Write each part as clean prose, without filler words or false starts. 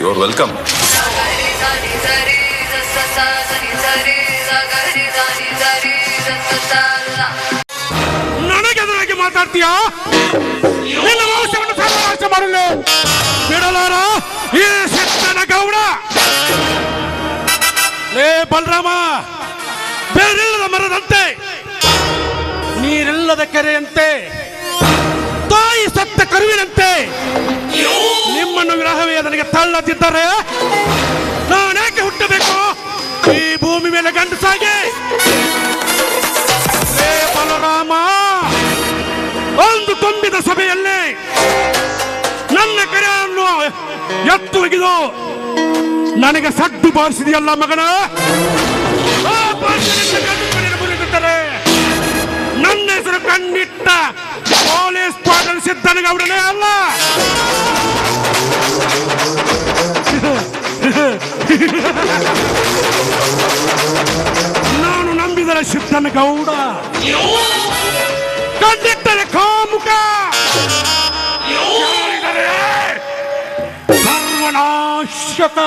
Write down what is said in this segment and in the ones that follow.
You're welcome. ನನಗೆದುರಾಗಿ ಮಾತಾಡ್ತೀಯಾ? ನಿನ್ನ ವಂಶವನ್ನು ಸರ್ವನಾಶ ಮಾಡಲು ಬಿಡಲಾರ ಈ ಸಿದ್ದನ ಗೌಡ. ಲೇ ಬಲರಾಮ, ಬೇರಿಲ್ಲದ ಮರದಂತೆ, ನೀರಿಲ್ಲದ ಕೆರೆಯಂತೆ, ತಾಯಿ ಸತ್ತ ಕರುವಿನಂತೆ ನಿಮ್ಮನ್ನು ವಿರಹವೇ ನನಗೆ ತಳ್ಳದಿದ್ದರೆ ನಾನೇಕೆ ಹುಟ್ಟಬೇಕು ಈ ಭೂಮಿ ಮೇಲೆ ಗಂಡಸಾಗಿ? ಬಲರಾಮ, ಒಂದು ತುಂಬಿದ ಸಭೆಯಲ್ಲಿ ನನ್ನ ಕರೆಯನ್ನು ಎತ್ತು ಒಗೆದು ನನಗೆ ಸಡ್ಡು ಬಾರಿಸಿದೆಯಲ್ಲ ಮಗನ. ಮುರಿದಿದ್ದರೆ ನನ್ನ ಹೆಸರು ಕಣ್ಣಿಟ್ಟ ಪೊಲೀಸ್ ಪಾಟಲ್ ಸಿದ್ದನಗೌಡನೇ ಅಲ್ಲ. ನಾನು ನಂಬಿದರೆ ಸಿದ್ದನಗೌಡ, ಕಂಡಿಟ್ಟರೆ ಕಾಮುಕ, ಸರ್ವನಾಶಕ.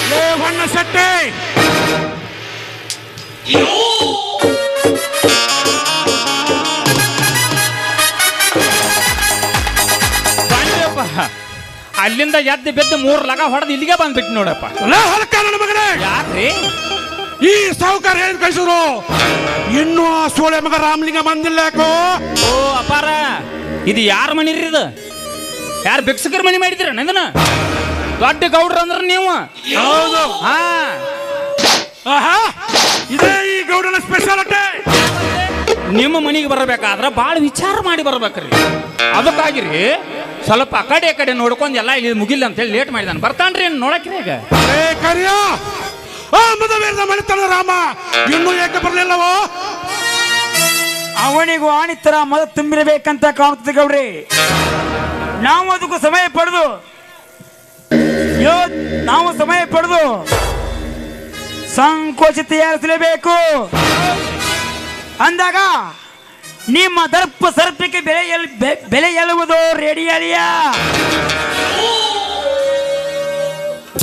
ಲೇವಣ್ಣ ಶೆಟ್ಟಿ, ಅಲ್ಲಿಂದ ಎದ್ದು ಬೆದ್ದು 3 ಲಗ ಹೊಡೆದು ಇಲ್ಲಿಗೆ ಬಂದ್ಬಿಟ್ಟು ನೋಡಪ್ಪ. ಮಗನೇ, ಯಾಕ್ರಿ ಈ ಸಾವುಕಾರ ಏನ್ ಕಳಿಸಿದ್ರು? ಇನ್ನೂ ಆ ಸೋಳೆ ಮಗ ರಾಮಲಿಂಗ ಬಂದಿಲ್ಲ ಯಾಕೋ? ಓ ಅಪಾರ, ಇದು ಯಾರ ಮನಿ ರೀ? ಇದು ಯಾರು ಭಿಕ್ಷಕರ ಮನಿ ಮಾಡಿದಿರ? ನಂದನ ದೊಡ್ಡ ಗೌಡ್ರ ಅಂದ್ರ ನೀವು. ಹೌದು. ಹಾ, ಇದೇ ಈ ಗೌಡನ ಸ್ಪೆಷಾಲಿಟಿ. ನಿಮ್ಮ ಮನಿಗೆ ಬರಬೇಕಾದ್ರ ಬಾಳ ವಿಚಾರ ಮಾಡಿ ಬರ್ಬೇಕ್ರಿ. ಅದಕ್ಕಾಗಿರಿ ಸ್ವಲ್ಪ ಆ ಕಡೆ ನೋಡ್ಕೊಂಡ್ ಎಲ್ಲ ಇಲ್ಲಿ ಮುಗಿಲ್ಲ ಅಂತ ಹೇಳಿ ಲೇಟ್ ಮಾಡಿದಾನೆ. ಬರ್ತಾನ್ರಿ ನೋಡಕ್ರಿ ಈಗ. ಮದುವೆದ ಮಣಿತನ ರಾಮ ಇನ್ನೂ ಏಕೆ ಬರಲಿಲ್ಲವೋ? ಅವನಿಗೂ ಆಣಿತರ ಮದ ತುಂಬಿರಬೇಕಂತ ಕಾಣುತ್ತದೆ ಗೌಡ್ರಿ. ನಾವು ಅದಕ್ಕೂ ಸಮಯ ಪಡೆದು ಸಂಕೋಚ ತಯಾರಿಸಲೇಬೇಕು. ಅಂದಾಗ ನಿಮ್ಮ ದರ್ಪ ಸರ್ಪಕ್ಕೆ ಬೆಲೆ ಎಳುವುದು ರೇಡಿಯಾಲಿಯ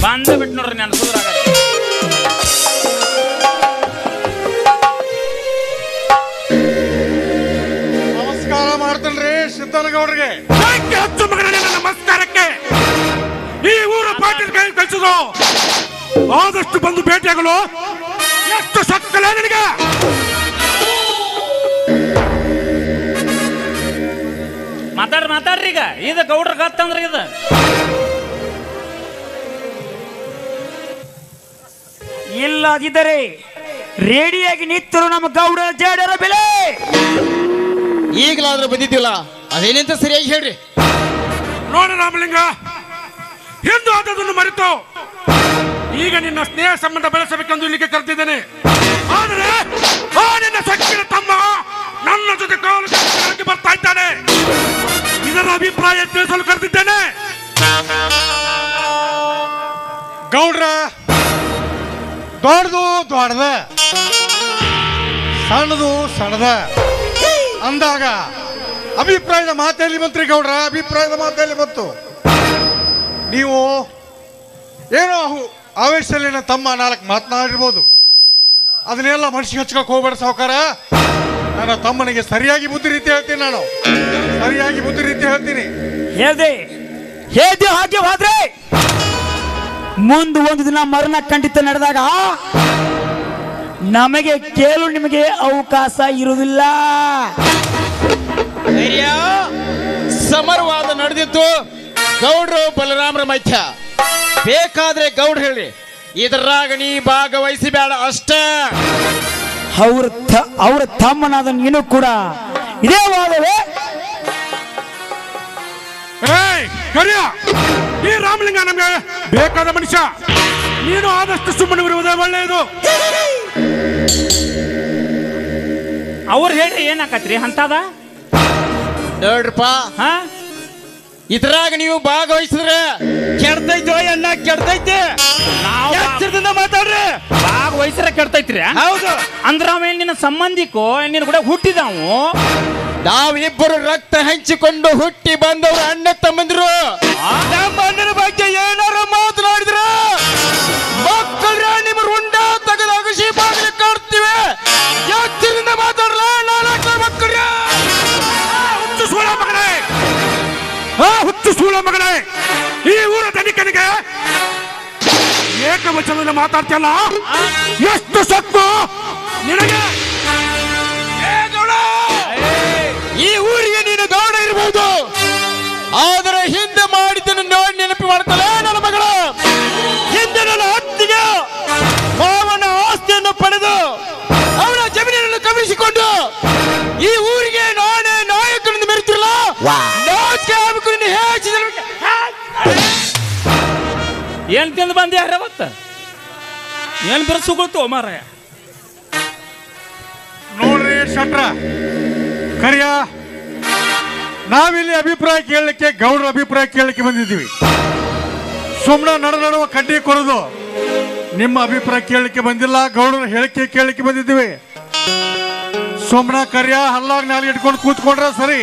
ಬಂದ ಬಿಟ್ಟು ನೋಡ್ರಿ. ನಾನು ಸುಧಾರ ನಮಸ್ಕಾರ ಮಾಡ್ತೇನ್ರಿ ಸಿದ್ದನಗೌಡ್ರಿಗೆ. ನಮಸ್ಕಾರಕ್ಕೆ ಈ ಊರ ಪಾಟೀಲ್ ಕೈ ಕಳಿಸುದು. ಆದಷ್ಟು ಬಂದು ಭೇಟಿಯಾಗಲು ಎಷ್ಟು ಸಕ್ಕಲ ನಿನಗೆ? ಮಾತಾಡ್ರಿ ಈಗ. ಇದು ಗೌಡ್ರ ಗತ್ತಂದ್ರೆ ಇದು ಇಲ್ಲದಿದ್ದರೆ ರೇಡಿಯಾಗಿ ನಿತ್ತರು ನಮ್ಮ ಗೌಡರ ಜಾಡರ ಬೆಲೆ. ಈಗಲಾದ್ರೂ ಬಂದಿದ್ದೀವಲ್ಲ, ಅದೇನಂತ ಸರಿಯಾಗಿ ಹೇಳ್ರಿ. ನೋಡ ರಾಮಲಿಂಗ, ಎಂದು ಆದದನ್ನು ಮರೆತು ಈಗ ನಿನ್ನ ಸ್ನೇಹ ಸಂಬಂಧ ಬೆಳೆಸಬೇಕೆಂದು ಇಲ್ಲಿಗೆ ಕರೆದಿದ್ದೇನೆ. ಆದರೆ ನಿನ್ನ ಸಕ್ಕಿನ ತಮ್ಮ ನನ್ನ ಜೊತೆ ಕಾಲು ಬರ್ತಾ ಇದ್ದಾನೆ. ಇದರ ಅಭಿಪ್ರಾಯ ತಿಳಿಸಲು ಕರೆದಿದ್ದೇನೆ. ಗೌಡ್ರ, ದೊಡ್ಡದು ದೊಡ್ಡದ, ಸಣ್ಣದು ಸಣ್ಣದ ಅಂದಾಗ ಅಭಿಪ್ರಾಯದ ಮಾತೆಯಲ್ಲಿ ಬಂತ್ರಿ ಗೌಡ್ರ. ಅಭಿಪ್ರಾಯದ ಮಾತೆಯಲ್ಲಿ ಬಂತು. ನೀವು ಏನೋ ಆವೇಶದಲ್ಲಿ ತಮ್ಮ 4 ಮಾತನಾಡಿರ್ಬೋದು. ಅದನ್ನೆಲ್ಲ ಮನುಷ್ಯ ಹಚ್ಕೋಕ್ ಹೋಗ್ಬೇಡ ಸಾವುಕಾರ. ನನ್ನ ತಮ್ಮನಿಗೆ ಸರಿಯಾಗಿ ಬುದ್ಧಿ ರೀತಿ ಹೇಳ್ತೀನಿ. ನಾನು ಸರಿಯಾಗಿ ಬುದ್ಧಿ ರೀತಿ ಹೇಳ್ತೀನಿ. ಹೇದೆ ಹಾಗೆ ಹೋದ್ರೆ ಮುಂದೆ ಒಂದು ದಿನ ಮರಣ ಖಂಡಿತ ನಡೆದಾಗ ನಮಗೆ ಕೇಳು ನಿಮಗೆ ಅವಕಾಶ ಇರುವುದಿಲ್ಲ. ಸಮರವಾದ ನಡೆದಿತ್ತು ಗೌಡ್ರು ಬಲರಾಮರ ಮಧ್ಯ. ಬೇಕಾದ್ರೆ ಗೌಡ್ರು ಹೇಳಿ, ಇದರಾಗ ನೀ ಭಾಗವಹಿಸಬೇಡ ಅಷ್ಟ. ಅವ್ರ ತಮ್ಮನಾದ ನೀನು ಕೂಡ ಇದೇ ವಾದವೇ? ಈ ರಾಮಲಿಂಗ ನಮಗೆ ಬೇಕಾದ ಮನುಷ್ಯ. ನೀನು ಆದಷ್ಟು ಸುಮ್ಮನೆ ಇರುವುದೇ ಒಳ್ಳೆಯದು. ಅವ್ರು ಹೇಳ್ರಿ ಏನಾಕತ್ರಿ ಅಂತದ? ನೋಡ್ರಪ್ಪ, ಇದ್ರಾಗ ನೀವು ಭಾಗವಹಿಸಿದ್ರೆ ಕೆಡ್ತೈತೋ ಅಣ್ಣ ಕೆಡ್ತೈತೆ. ನಾವು ಎಚ್ಚರದಿಂದ ಮಾತಾಡ್ರಿ. ಭಾಗವಹಿಸ್ರ ಕೆಡ್ತೈತ್ರಿ. ಹೌದು. ಅಂದ್ರ ಅವ ನಿನ್ನ ಸಂಬಂಧಿಕೋ ನಿನ್ನ ಕೂಡ ಹುಟ್ಟಿದಾವು. ನಾವಿಬ್ಬರು ರಕ್ತ ಹಂಚಿಕೊಂಡು ಹುಟ್ಟಿ ಬಂದವರು ಅಣ್ಣ ತಮ್ಮಂದಿರು. ನಮ್ಮ ಅಣ್ಣನ ಬಗ್ಗೆ ಏನಾರ ಮಾತನಾಡಿದ್ರ ಮಕ್ಕಳ ನಿಮ್ಮ ರುಂಡ ತೆಗೆದು ಅಗಸಿ ಬಾಗಿಲು ಕಾಡ್ತೀವಿ. ಎಚ್ಚರದಿಂದ ಮಾತಾಡ್ರ ಮಕ್ಕಳ. ಹುಚ್ಚು ಸೂಳ ಮಗನೇ, ಹುಚ್ಚು ಸೂಳ ಮಗನೇ, ಈ ಊರ ಧನಿಕನಿಗೆ ಏಕವಚನದಲ್ಲಿ ಮಾತಾಡ್ತಿಯಲ್ಲ, ಎಷ್ಟು ಸೊಕ್ಕು ನಿನಗೆ? ಈ ಊರಿಗೆ ನೀನು ಗೌಡ ಇರಬಹುದು, ಆದರೆ ಹಿಂದೆ ಮಾಡಿದ್ದನ್ನು ನೋಡಿ ನೆನಪು ಮಾಡ್ತಾಳೆ ನನ್ನ ಮಗಳು. ಹಿಂದೆ ನನ್ನ ಅತ್ತಿಗೆ ಮಾವನ ಆಸ್ತಿಯನ್ನು ಪಡೆದು ಅವನ ಜಮೀನನ್ನು ಕಬಳಿಸಿಕೊಂಡು ಈ ಊರಿಗೆ ನಾನೇ ನಾಯಕನಿಂದ ಮೆರೆತಿರಲ್ಲ. ಏನ್ ತಿಂದು ಬಂದೆ ಯಾರವತ್ತ ಏನ್ ಬಿರ್ಸುಗೊಳ್ತು ಮಾರಾಯ. ನೋಡ್ರಿ ಶಟ್ರ ಕರಿಯ, ನಾವಿಲ್ಲಿ ಅಭಿಪ್ರಾಯ ಕೇಳಲಿಕ್ಕೆ, ಗೌಡ್ರ ಅಭಿಪ್ರಾಯ ಕೇಳಲಿಕ್ಕೆ ಬಂದಿದ್ದೀವಿ. ಸುಮ್ಮನೆ ನಡುವ ಕಡ್ಡಿ ಕೊಡೋದು ನಿಮ್ಮ ಅಭಿಪ್ರಾಯ ಕೇಳಲಿಕ್ಕೆ ಬಂದಿಲ್ಲ, ಗೌಡ್ರ ಹೇಳಿಕೆ ಕೇಳಲಿಕ್ಕೆ ಬಂದಿದ್ದೀವಿ. ಸುಮ್ಮನೆ ಕರಿಯ ಹಲ್ಲಾಗ ನಾಲ್ಗೆ ಇಟ್ಕೊಂಡು ಕೂತ್ಕೊಂಡ್ರೆ ಸರಿ.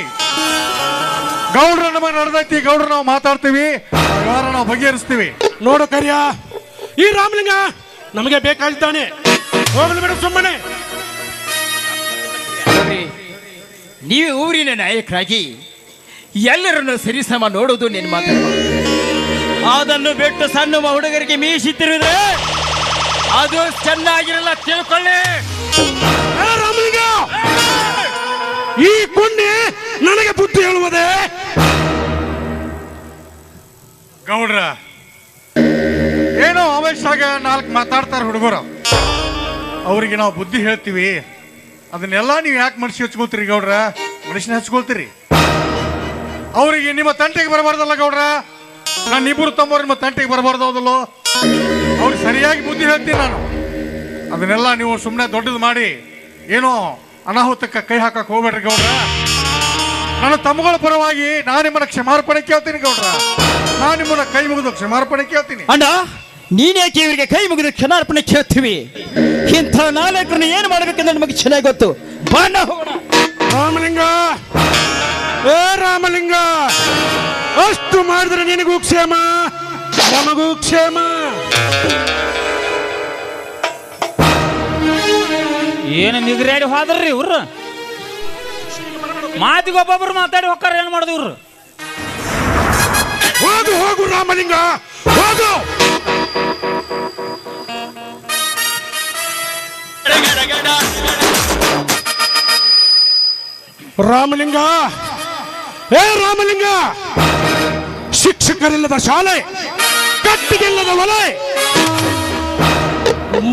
ಗೌಡ್ರ ನಮಗೆ ನಡೆದೈತಿ, ಗೌಡ್ರ ನಾವು ಮಾತಾಡ್ತೀವಿ, ವ್ಯವಹಾರ ನಾವು ಬಗೆಹರಿಸ್ತೀವಿ. ನೋಡು ಕರಿಯ, ಈ ರಾಮಲಿಂಗ ನಮಗೆ ಬೇಕಾಗಿದ್ದಾನೆ, ಹೋಗಲು ಬಿಡು ಸುಮ್ಮನೆ. ನೀವು ಊರಿನ ನಾಯಕರಾಗಿ ಎಲ್ಲರನ್ನು ಸರಿಸಮ ನೋಡುವುದು ನಿನ್ನ ಮಾತು. ಅದನ್ನು ಬಿಟ್ಟು ಸಣ್ಣ ಹುಡುಗರಿಗೆ ಮೀಸಿತ್ತಿರುವುದೇ ಅದು ಚೆನ್ನಾಗಿರಲ್ಲ, ತಿಳ್ಕೊಳ್ಳಿ. ರಾಮಲಿಂಗ, ಈ ಕುಂಡಿ ನನಗೆ ಬುದ್ಧಿ ಹೇಳುವುದೇ? ಗೌಡ್ರ ಏನೋ ಆವೇಶಾಗ ನಾಲ್ಕು ಮಾತಾಡ್ತಾರೆ ಹುಡುಗರು, ಅವರಿಗೆ ನಾವು ಬುದ್ಧಿ ಹೇಳ್ತೀವಿ. ಅದನ್ನೆಲ್ಲ ನೀವು ಯಾಕೆ ಮನುಷ್ಯ ಹಚ್ಕೊಳ್ತೀರಿ ಗೌಡ್ರ? ಮನುಷ್ಯನ ಹಚ್ಕೊಳ್ತೀರಿ. ಅವರಿಗೆ ನಿಮ್ಮ ತಂಟೆಗೆ ಬರಬಾರ್ದಲ್ಲ ಗೌಡ್ರ? ನಾನು ಇಬ್ಬರು ತಮ್ಮವ್ರು ನಿಮ್ಮ ತಂಟೆಗೆ ಬರಬಾರ್ದು ಹೌದಲ್ಲೋ? ಅವ್ರಿಗೆ ಸರಿಯಾಗಿ ಬುದ್ಧಿ ಹೇಳ್ತೀನಿ ನಾನು. ಅದನ್ನೆಲ್ಲ ನೀವು ಸುಮ್ಮನೆ ದೊಡ್ಡದು ಮಾಡಿ ಏನೋ ಅನಾಹುತಕ್ಕೆ ಕೈ ಹಾಕಕ್ಕೆ ಹೋಗ್ಬೇಡ್ರಿ ಗೌಡ್ರ. ನನ್ನ ತಮ್ಮಗಳ ಪರವಾಗಿ ನಾನು ನಿಮ್ಮನ್ನ ಕ್ಷಮಾರ್ಪಣೆ ಕೇಳ್ತೀನಿ ಗೌಡ್ರ. ನಾನು ನಿಮ್ಮನ್ನ ಕೈ ಮುಗಿದು ಕ್ಷಮಾರ್ಪಣೆ ಕೇಳ್ತೀನಿ. ಅಣ್ಣ, ನೀನೇಕೆ ಇವರಿಗೆ ಕೈ ಮುಗಿದು ಕ್ಷಮಾರ್ಪಣೆ ಕೇಳ್ತೀವಿ? ಇಂಥ ನಾಯಕರನ್ನು ಏನು ಮಾಡಬೇಕೆಂದ್ರೆ ನಮಗೆ ಚೆನ್ನಾಗಿ ಗೊತ್ತು. ಬಣ್ಣ ಹೋಗೋಣ. ರಾಮಲಿಂಗ, ಏ ರಾಮಲಿಂಗ, ಅಷ್ಟು ಮಾಡಿದ್ರೆ ನಿನಗೂ ಕ್ಷೇಮ, ನಮಗೂ ಕ್ಷೇಮ. ಏನು ನಿಗ್ರಾಡಿ ಹೋದ್ರಿ ಇವ್ರು? ಮಾತಿಗೆ ಒಬ್ಬೊಬ್ರು ಮಾತಾಡಿ ಹೋಗ್ತಾರ, ಏನ್ ಮಾಡುದು ಇವ್ರು? ಹೋಗು ಹೋಗು ರಾಮಲಿಂಗ, ಹೋಗು. ರಾಮಲಿಂಗ, ಏ ರಾಮಲಿಂಗ, ಶಿಕ್ಷಕರಿಲ್ಲದ ಶಾಲೆ, ಕಟ್ಟಿಗಿಲ್ಲದ ಒಲೆ,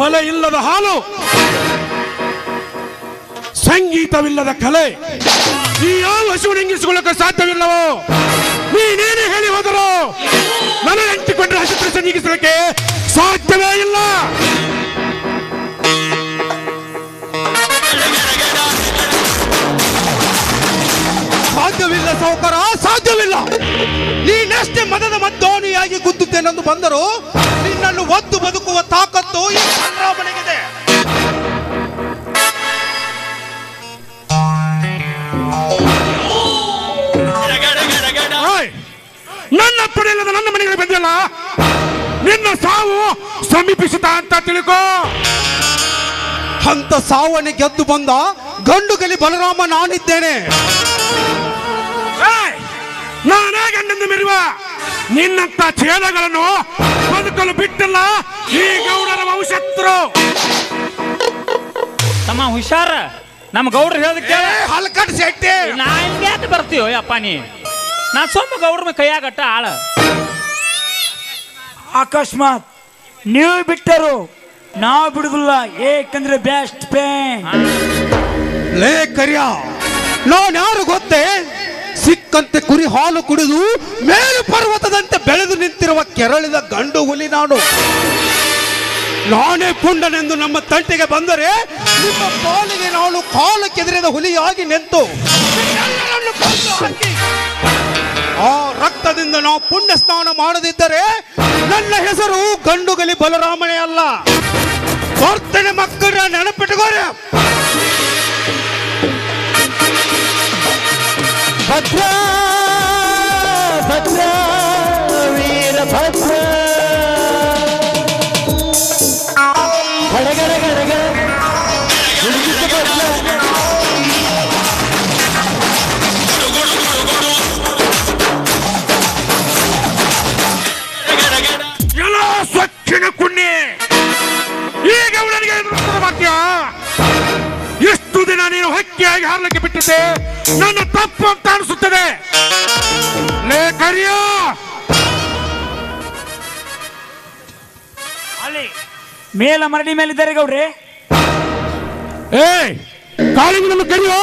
ಮಲೆ ಇಲ್ಲದ ಹಾಲು, ಸಂಗೀತವಿಲ್ಲದ ಕಲೆ, ಈ ಯಾವ ಹಸುವನ್ನು ಇಂಗಿಸಿಕೊಳ್ಳಕ್ಕೆ ಸಾಧ್ಯವಿಲ್ಲವೋ ನೀನೇನೇ ಹೇಳಿ ಹೋದರು ನನಗೆ ಅಂಟಿಕೊಂಡ್ರೆ ಹಸಿರು ನೀಗಿಸಲಿಕ್ಕೆ ಸಾಧ್ಯವೇ ಇಲ್ಲ. ಸಾಧ್ಯವಿಲ್ಲ ಸೌಕರ, ಸಾಧ್ಯವಿಲ್ಲ. ನೀನೆಷ್ಟೇ ಮದದ ಮದ್ದೋಣಿಯಾಗಿ ಗುದ್ದುತ್ತೇನೆಂದು ಬಂದರೂ ನಿನ್ನನ್ನು ಒದ್ದು ಬದುಕುವ ತಾಕತ್ತು ಈ ಸಂಗ್ರಾಮನಿಗಿದೆ. ನನ್ನ ಪಡೆಯಲ್ಲದ ನನ್ನ ಮನೆಗೆ ಬಂದಿಲ್ಲ, ನಿನ್ನ ಸಾವು ಸಮೀಪಿಸುತ್ತಾ ಅಂತ ತಿಳ್ಕೋ. ಅಂತ ಸಾವನೆ ಗೆದ್ದು ಬಂದ ಗಂಡು ಗಲಿ ಬಲರಾಮ ನಾನಿದ್ದೇನೆ. ನಾನೇ ಗಂಡನ್ನು ಮೆರುವ ನಿನ್ನಂತ ಚೇಲಗಳನ್ನು ಬದುಕಲು ಬಿಟ್ಟಿಲ್ಲ ಈ ಗೌಡರ ವಂಶಸ್ಥರು. ತಮ್ಮ ಹುಷಾರ, ನಮ್ಮ ಗೌಡ್ರು ಹೇಳದಕ್ಕೆ ಹಲ್ಕಟ್ ಶೆಟ್ಟಿ, ನಾ ಹಿಂಗ್ಯಾಕೆ ಬರ್ತೀವೋ ಯಪ್ಪ ನೀ? ನಾ ಸೊಮ್ಮ ಗೌಡ್ರ ಕೈಯಾಗಟ್ಟ ಆಳ. ಅಕಸ್ಮಾತ್ ನೀವು ಬಿಟ್ಟರು ನಾವು ಬಿಡುದಿಲ್ಲ, ಏಕಂದ್ರೆ ಬೆಸ್ಟ್ ಪೇನ್. ಲೇ ಕರಿಯ, ನಾನು ಯಾರು ಗೊತ್ತೇ? ಸಿಕ್ಕಂತೆ ಕುರಿ ಹಾಲು ಕುಡಿದು ಮೇಲು ಪರ್ವತದಂತೆ ಬೆಳೆದು ನಿಂತಿರುವ ಕೆರಳಿದ ಗಂಡು ಹುಲಿ ನಾನು. ನಾನೇ ಪುಂಡನೆಂದು ನಮ್ಮ ತಂಟೆಗೆ ಬಂದರೆ ನಿಮ್ಮ ಪಾಲಿಗೆ ನಾನು ಕಾಲು ಕೆದರಿದ ಹುಲಿಯಾಗಿ ನಿಂತು ನಿಮ್ಮೆಲ್ಲರನ್ನು ಕೊಂದು ಹಾಕಿ ಆ ರಕ್ತದಿಂದ ನಾವು ಪುಣ್ಯ ಸ್ನಾನ ಮಾಡದಿದ್ದರೆ ನನ್ನ ಹೆಸರು ಗಂಡುಗಲಿ ಬಲರಾಮನೇ ಅಲ್ಲ. ಬರ್ತೇನೆ ಮಕ್ಕಳ, ನೆನಪಿಟ್ಟುಕೋರೆ. ಭದ್ರ ಭದ್ರ ವೀರಭದ್ರ ಗಡಗಡ ಗಡಗಡ ಹುಡುಗಿದ್ದ ಭದ್ರ. ಎಲ್ಲ ಸ್ವಚ್ಛನ ಕುಣ್ಣಿ ಈಗ ಅವನಿಗೆ ಎದುರಿಸ್ತಾರ ಮಾತ್ಯ. ಎಷ್ಟು ದಿನ ನೀನು ಹಕ್ಕಿಯಾಗಿ ಹಾರಲಿಕ್ಕೆ ಬಿಟ್ಟಿದ್ದೆ, ನನ್ನ ತಪ್ಪು ಅಂತ ಅನಿಸುತ್ತದೆ. ಲೇ ಕರಿಯ, ಅಲ್ಲಿ ಮೇಲ ಮರಡಿ ಮೇಲಿದ್ದಾರೆ ಗೌಡ್ರೆ. ಏ ಕಾಳಿಂಗನನ್ನು ಕರಿಯೋ.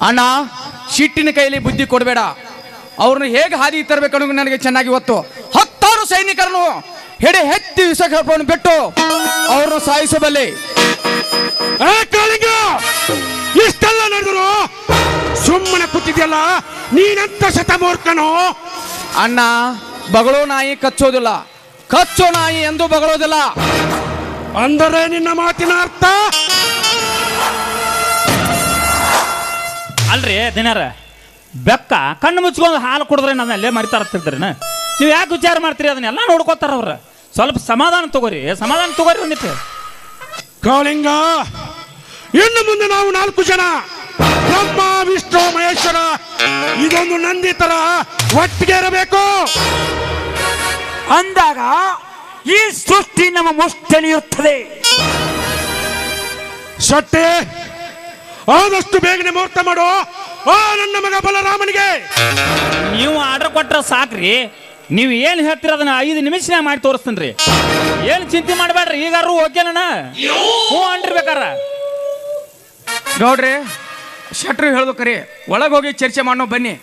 ಅಣ್ಣ, ಶಿಟ್ಟಿನ ಕೈಯಲ್ಲಿ ಬುದ್ಧಿ ಕೊಡಬೇಡ. ಅವ್ರನ್ನ ಹೇಗೆ ಹಾದಿ ತರಬೇಕು ಅನ್ನೋದು ನನಗೆ ಚೆನ್ನಾಗಿ ಗೊತ್ತು. 10,000 ಸೈನಿಕರನ್ನು ಹೆಡೆ ಹೆತ್ತಿ ವಿಷಕರ್ಪವನ್ನು ಬಿಟ್ಟು ಅವ್ರನ್ನ ಸಾಯಿಸಬಲ್ಲೆ. ಕಾಳಿಂಗ, ಇಷ್ಟೆಲ್ಲ ನಡೆದ್ರು ಸುಮ್ಮನೆ ಕೂತಿದ್ಯಲ್ಲ, ನೀನಂತ ಶತಮೂರ್ಖನು. ಅಣ್ಣ, ಬಗಳೋ ನಾಯಿ ಕಚ್ಚೋದಿಲ್ಲ, ಕಚ್ಚೋ ನಾಯಿ ಎಂದು ಬಗಳೋದಿಲ್ಲ. ಅಂದರೆ ನಿನ್ನ ಮಾತಿನ ಅರ್ಥ? ಅಲ್ರಿ ದಿನಾರ ಬೆಕ್ಕ ಕಣ್ಣು ಮುಚ್ಕೊಂಡು ಹಾಲು ಕುಡಿದ್ರೆ ನನ್ನಲ್ಲೇ ಮರಿತಾ ಇರ್ತಿದ್ರಿ. ನೀವು ಯಾಕೆ ವಿಚಾರ ಮಾಡ್ತೀರಿ? ಅದನ್ನೆಲ್ಲ ನೋಡ್ಕೋತಾರ ಅವ್ರ. ಸ್ವಲ್ಪ ಸಮಾಧಾನ ತಗೋರಿ ಒಂದಿಟ್ಟು. ಕಾಳಿಂಗ, ಇನ್ನು ಮುಂದೆ ನಾವು 4 ಜನ, ಬ್ರಹ್ಮ ವಿಷ್ಣು ಮಹೇಶ್ವರ, ಇದೊಂದು ನಂದಿ ತರ ಒಟ್ಟಿಗೆ ಇರಬೇಕು. ಅಂದಾಗ ಈ ಸೃಷ್ಟಿ ನಮ್ಮ ಮುಷ್ಟೆಲಿಯುತ್ತದೆ. ಶೆಟ್ಟಿ, ಆದಷ್ಟು ಬೇಗನೆ ಮುಹೂರ್ತ ಮಾಡು. ನನ್ನ ಮಗ ಬಲರಾಮನಿಗೆ ನೀವು ಆರ್ಡರ್ ಕೊಟ್ರ ಸಾಕ್ರಿ. ನೀವು ಏನು ಹೇಳ್ತೀರ ಅದನ್ನ 5 ನಿಮಿಷನಾಗ ಮಾಡಿ ತೋರಿಸ್ತೀನಿ. ಏನು ಚಿಂತೆ ಮಾಡಬೇಡ್ರಿ. ಈಗಾರು ಓಕೆನ ಹ್ಞೂ ಅಂಡಿರ್ಬೇಕಾರ. ಗೌಡ್ರೆ, ಶೆಟ್ರು ಹೇಳೋದು ಕರಿ, ಒಳಗೆ ಹೋಗಿ ಚರ್ಚೆ ಮಾಡೋ ಬನ್ನಿ.